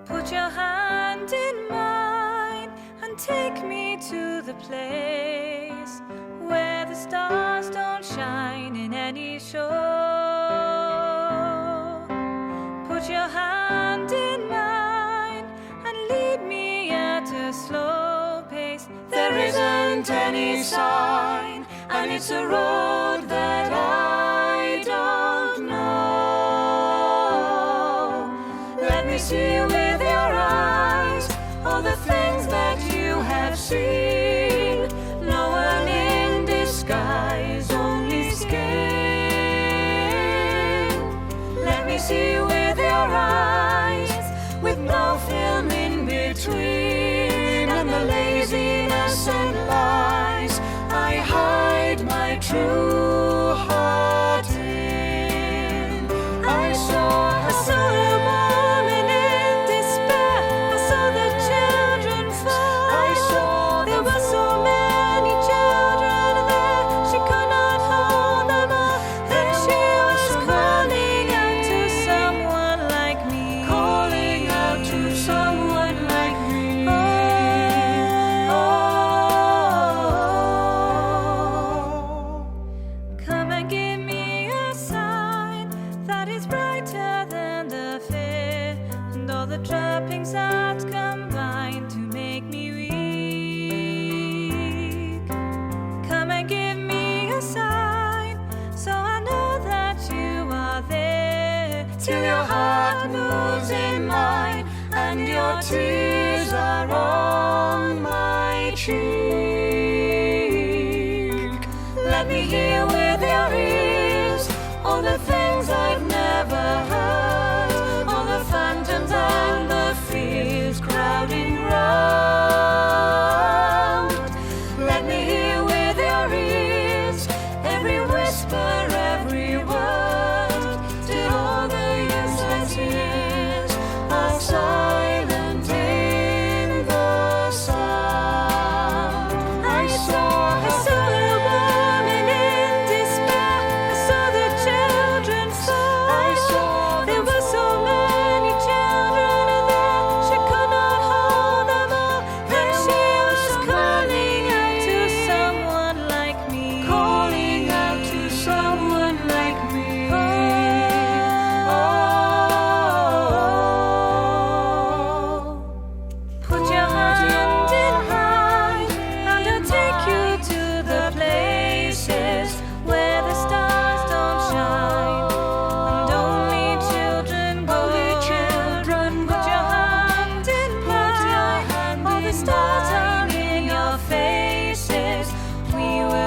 Put your hand in mine and take me to the place where the stars don't shine in any shore. Put your hand in mine and lead me at a slow pace. There isn't any sign, and it's a road that I don't know. Let me see with your eyes all the things that you have seen. No one in disguise, only skin. Let me see with your eyes, with no film in between, and the laziness and lies I hide my true heart in. I saw a woman in despair. I saw the children fall. I saw there were so many children there. She could not hold them all. Then she was calling out to someone like me. Calling out to someone like me. Come and give me a sign that is brighter than the fear and all the trappings that combine to make me weak. Come and give me a sign so I know that you are there, till your heart moves in mine and your tears are on my cheek. Let me hear with your ears all the things I've never heard, all the phantoms and the fears crowding round. Let me hear with your ears every whisper, every word, till all the useless years are silent in the sound. I saw a woman in despair. I saw the children fall. I saw there were so many children there. She could not hold them all. Then she was calling out to someone like me. Calling out to someone like me. Put your hand in mine and I'll take you to the places where the stars don't shine and only children go. Put your hand in mine, all the stars are in your faces. We will